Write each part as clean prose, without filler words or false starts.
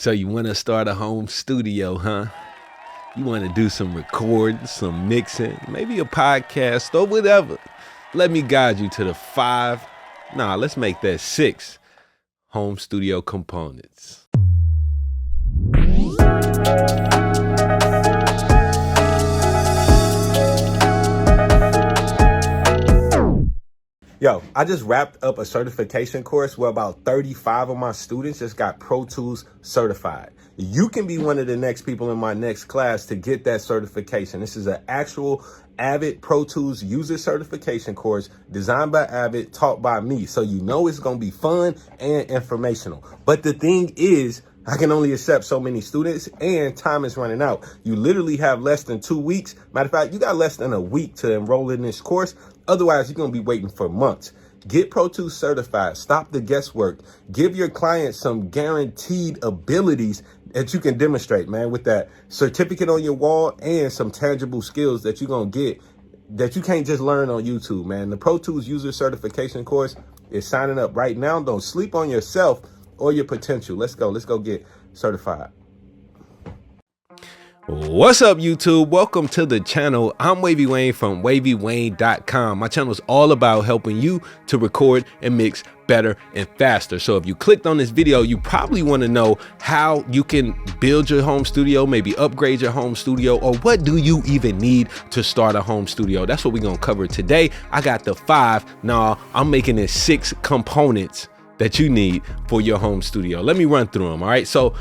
So you want to start a home studio, huh? You want to do some recording, some mixing, maybe a podcast or whatever. Let me guide you to the 6 home studio components. Yo, I just wrapped up a certification course where about 35 of my students just got Pro Tools certified. You can be one of the next people in my next class to get that certification. This is an actual Avid Pro Tools user certification course designed by Avid, taught by me. So you know it's going to be fun and informational. But the thing is, I can only accept so many students and time is running out. You literally have less than 2 weeks. Matter of fact, you got less than a week to enroll in this course. Otherwise, you're going to be waiting for months. Get Pro Tools certified. Stop the guesswork. Give your clients some guaranteed abilities that you can demonstrate, man, with that certificate on your wall and some tangible skills that you're going to get that you can't just learn on YouTube, man. The Pro Tools user certification course is signing up right now. Don't sleep on yourself or your potential. Let's go get certified. What's up, YouTube? Welcome to the channel. I'm Wavy Wayne from WavyOne.com. My channel is all about helping you to record and mix better and faster. So if you clicked on this video, you probably want to know how you can build your home studio, maybe upgrade your home studio, or what do you even need to start a home studio? That's what we're going to cover today. I got the 5. Now I'm making it 6 components that you need for your home studio. Let me run through them. All right. So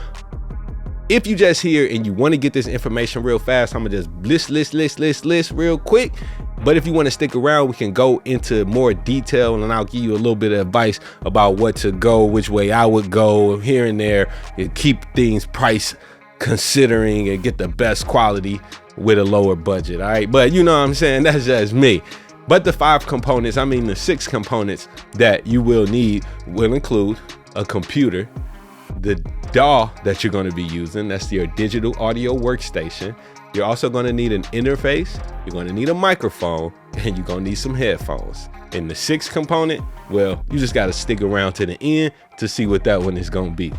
if you just here and you want to get this information real fast, I'm gonna just list real quick. But if you want to stick around, we can go into more detail and I'll give you a little bit of advice about what to go, which way I would go here and there, and keep things price considering and get the best quality with a lower budget. All right. But you know what I'm saying? That's just me. But the 5 components, the 6 components that you will need will include a computer, the DAW that you're going to be using, that's your digital audio workstation. You're also going to need an interface, you're going to need a microphone, and you're going to need some headphones. And the 6th component, well, you just got to stick around to the end to see what that one is going to be.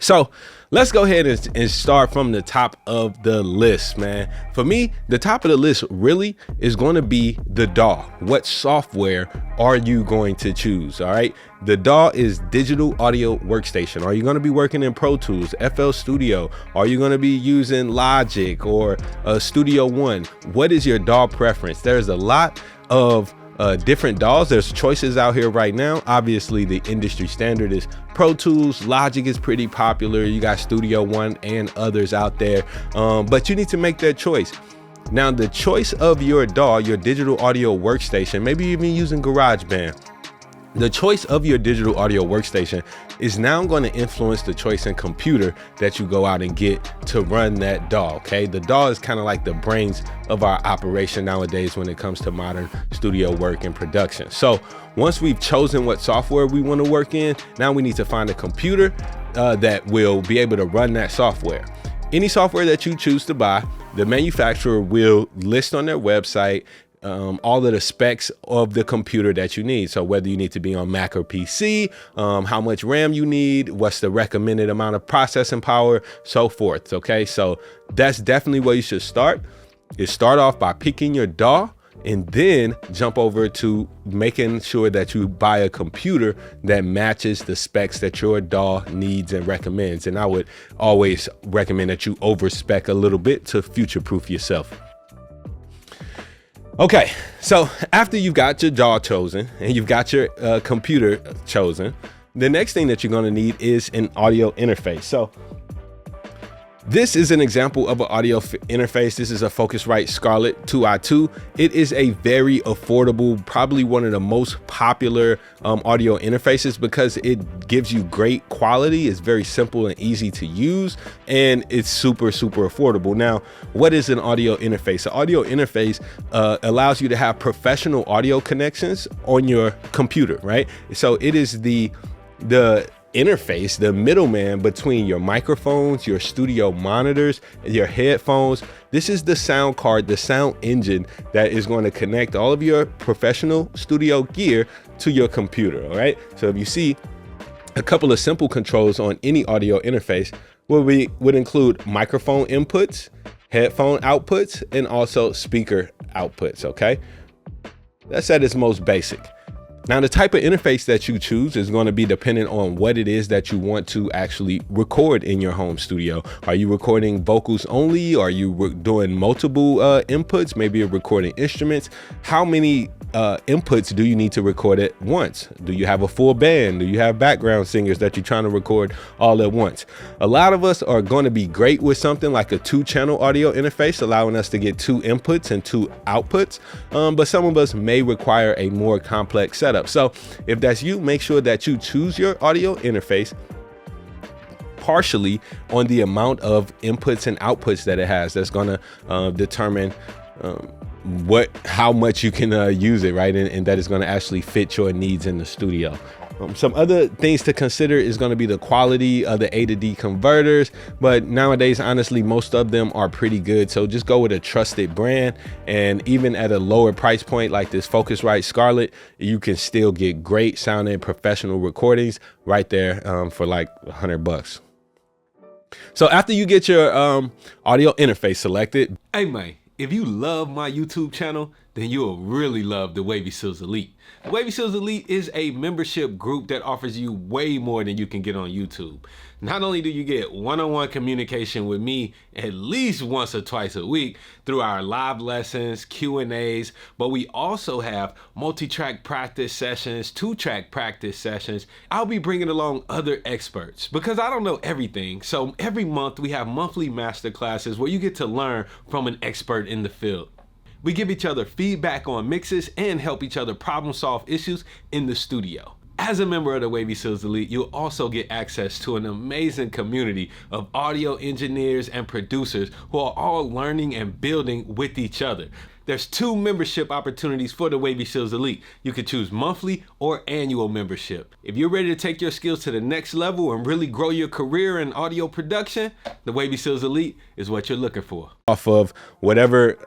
So let's go ahead and start from the top of the list, man. For me, the top of the list really is going to be the DAW. What software are you going to choose? All right. The DAW is Digital Audio Workstation. Are you going to be working in Pro Tools, FL Studio? Are you going to be using Logic or Studio One? What is your DAW preference? There's a lot of different DAWs. There's choices out here right now. Obviously, the industry standard is Pro Tools. Logic is pretty popular. You got Studio One and others out there, but you need to make that choice. Now, the choice of your DAW, your digital audio workstation, maybe even using GarageBand, the choice of your digital audio workstation is now going to influence the choice in computer that you go out and get to run that DAW. Okay, the DAW is kind of like the brains of our operation nowadays when it comes to modern studio work and production. So once we've chosen what software we want to work in, now we need to find a computer that will be able to run that software. Any software that you choose to buy, the manufacturer will list on their website all of the specs of the computer that you need. So whether you need to be on Mac or PC, how much RAM you need, what's the recommended amount of processing power, so forth. Okay, so that's definitely where you should start. Is start off by picking your DAW and then jump over to making sure that you buy a computer that matches the specs that your DAW needs and recommends. And I would always recommend that you overspec a little bit to future-proof yourself. Okay, so after you've got your DAW chosen and you've got your computer chosen, the next thing that you're going to need is an audio interface. So this is an example of an audio interface. This is a Focusrite Scarlett 2i2. It is a very affordable, probably one of the most popular audio interfaces because it gives you great quality. It's very simple and easy to use, and it's super affordable. Now, what is an audio interface? An audio interface allows you to have professional audio connections on your computer, right? So it is the interface, the middleman between your microphones, your studio monitors, your headphones. This is the sound card, the sound engine that is going to connect all of your professional studio gear to your computer. All right. So if you see A couple of simple controls on any audio interface would include microphone inputs, headphone outputs, and also speaker outputs, okay? That's at its most basic. Now, the type of interface that you choose is going to be dependent on what it is that you want to actually record in your home studio. Are you recording vocals only? Are you doing multiple inputs? Maybe you're recording instruments. How many inputs do you need to record at once? Do you have a full band? Do you have background singers that you're trying to record all at once? A lot of us are going to be great with something like a 2-channel audio interface, allowing us to get 2 inputs and 2 outputs. But some of us may require a more complex setup. So if that's you, make sure that you choose your audio interface partially on the amount of inputs and outputs that it has. That's going to determine how much you can use it, right? And that is going to actually fit your needs in the studio. Some other things to consider is going to be the quality of the A to D converters, but nowadays, honestly, most of them are pretty good. So just go with a trusted brand, and even at a lower price point like this Focusrite Scarlett, you can still get great sounding professional recordings right there for like $100. So after you get your audio interface selected, hey man, if you love my YouTube channel, then you'll really love the Wavy Seals Elite. The Wavy Seals Elite is a membership group that offers you way more than you can get on YouTube. Not only do you get one-on-one communication with me at least once or twice a week through our live lessons, Q&As, but we also have multi-track practice sessions, 2-track practice sessions. I'll be bringing along other experts because I don't know everything. So every month we have monthly master classes where you get to learn from an expert in the field. We give each other feedback on mixes and help each other problem solve issues in the studio. As a member of the Wavy Seals Elite, you'll also get access to an amazing community of audio engineers and producers who are all learning and building with each other. There's 2 membership opportunities for the Wavy Seals Elite. You can choose monthly or annual membership. If you're ready to take your skills to the next level and really grow your career in audio production, the Wavy Seals Elite is what you're looking for. Off of whatever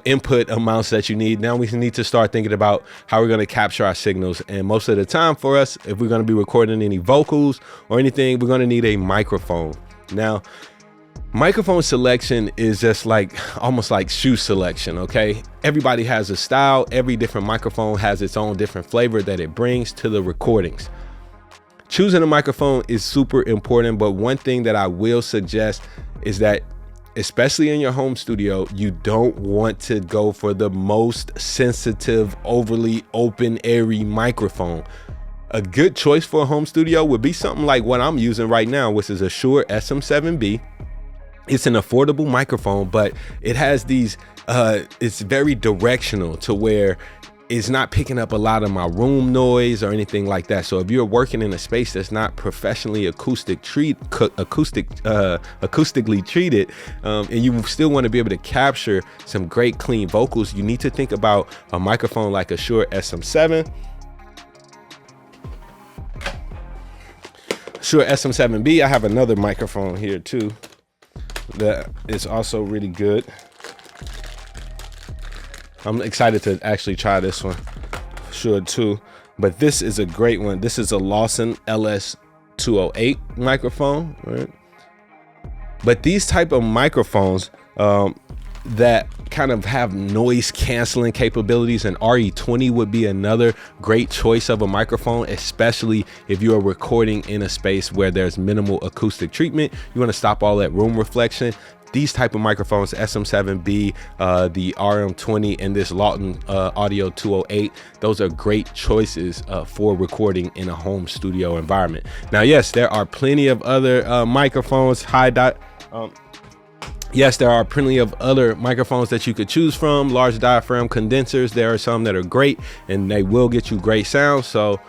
input amounts that you need, now we need to start thinking about how we're going to capture our signals. And most of the time for us, if we're going to be recording any vocals or anything, we're going to need a microphone. Now, microphone selection is just like almost like shoe selection, okay? Everybody has a style. Every different microphone has its own different flavor that it brings to the recordings. Choosing a microphone is super important, but one thing that I will suggest is that, especially in your home studio, you don't want to go for the most sensitive, overly open, airy microphone. A good choice for a home studio would be something like what I'm using right now, which is a Shure SM7B. It's an affordable microphone, but it has these, it's very directional to where it's not picking up a lot of my room noise or anything like that. So if you're working in a space that's not professionally acoustically treated, and you still want to be able to capture some great clean vocals, you need to think about a microphone like a Shure SM7. Shure SM7B. I have another microphone here too that is also really good. I'm excited to actually try this one, sure too. But this is a great one. This is a Lawson LS208 microphone, right? But these type of microphones that kind of have noise canceling capabilities, and RE20 would be another great choice of a microphone, especially if you are recording in a space where there's minimal acoustic treatment. You want to stop all that room reflection. These type of microphones, SM7B, the RM20, and this Lawson Audio 208, those are great choices for recording in a home studio environment. Now, yes, there are plenty of other microphones, yes, there are plenty of other microphones that you could choose from. Large diaphragm condensers, there are some that are great and they will get you great sound. So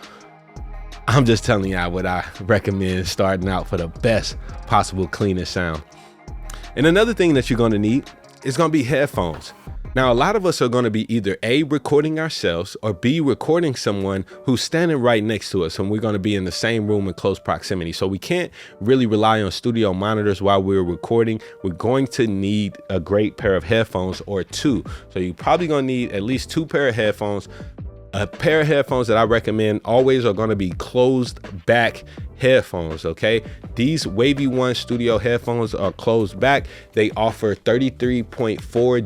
I'm just telling you what I recommend starting out for the best possible cleanest sound. And another thing that you're going to need is going to be headphones. Now, a lot of us are going to be either A, recording ourselves, or B, recording someone who's standing right next to us, and we're going to be in the same room in close proximity. So we can't really rely on studio monitors while we're recording. We're going to need a great pair of headphones or 2. So you're probably going to need at least 2 pair of headphones. a pair of headphones that I recommend always are going to be closed back headphones. Okay, these WAVY1 studio headphones are closed back. They offer 33.4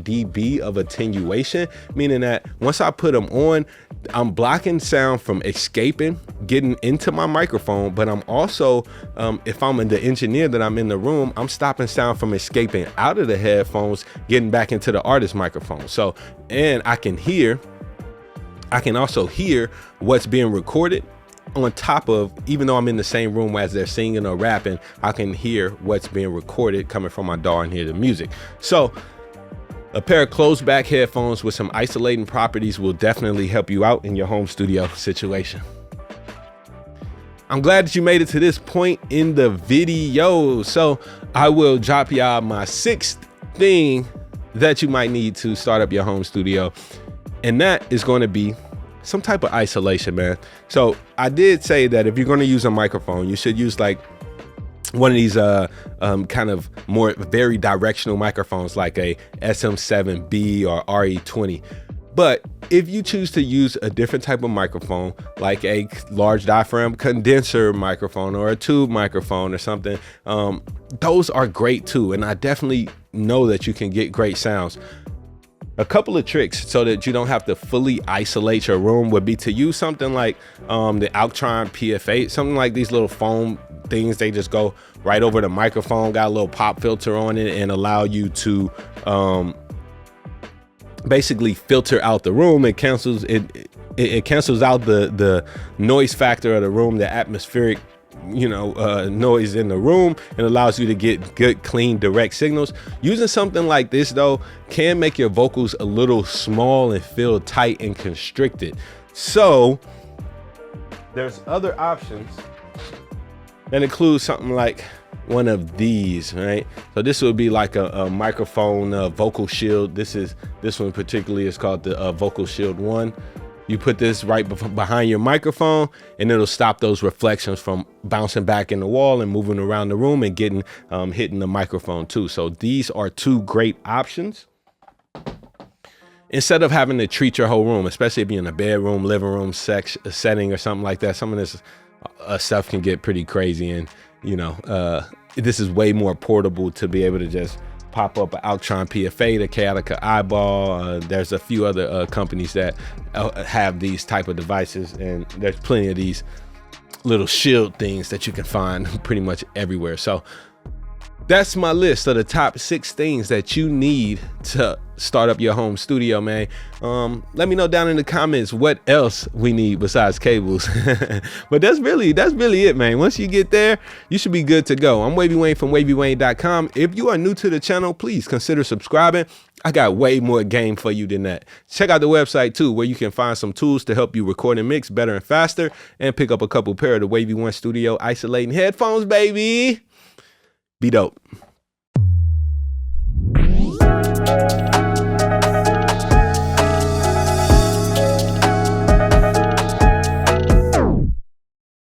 dB of attenuation, meaning that once I put them on, I'm blocking sound from escaping, getting into my microphone, but I'm also, if I'm the engineer that I'm in the room, I'm stopping sound from escaping out of the headphones, getting back into the artist microphone. So, and I can also hear what's being recorded on top of, even though I'm in the same room as they're singing or rapping, I can hear what's being recorded coming from my DAW and hear the music. So a pair of closed back headphones with some isolating properties will definitely help you out in your home studio situation. I'm glad that you made it to this point in the video. So I will drop y'all my 6th thing that you might need to start up your home studio. And that is going to be some type of isolation, man. So I did say that if you're going to use a microphone, you should use like one of these kind of more very directional microphones like a SM7B or RE20. But if you choose to use a different type of microphone, like a large diaphragm condenser microphone or a tube microphone or something, those are great too. And I definitely know that you can get great sounds. A couple of tricks so that you don't have to fully isolate your room would be to use something like the Altron PF8, something like these little foam things. They just go right over the microphone, got a little pop filter on it, and allow you to basically filter out the room. It cancels out the noise factor of the room, the atmospheric noise in the room, and allows you to get good, clean, direct signals. Using something like this though can make your vocals a little small and feel tight and constricted. So there's other options that include something like one of these, right? So this would be like a microphone vocal shield. This one particularly is called the Vocal Shield 1. You put this right behind your microphone and it'll stop those reflections from bouncing back in the wall and moving around the room and getting hitting the microphone too. So these are 2 great options. Instead of having to treat your whole room, especially if you're in a bedroom, living room setting or something like that, some of this stuff can get pretty crazy. And this is way more portable to be able to just pop up an Altron PF8, a Chaotica Eyeball. There's a few other companies that have these type of devices, and there's plenty of these little shield things that you can find pretty much everywhere. So that's my list of the top 6 things that you need to start up your home studio, man. Let me know down in the comments what else we need besides cables. But that's really it, man. Once you get there, you should be good to go. I'm Wavy Wayne from WavyWayne.com. If you are new to the channel, please consider subscribing. I got way more game for you than that. Check out the website too, where you can find some tools to help you record and mix better and faster, and pick up a couple pair of the WAVY1 Studio isolating headphones, baby. Be dope.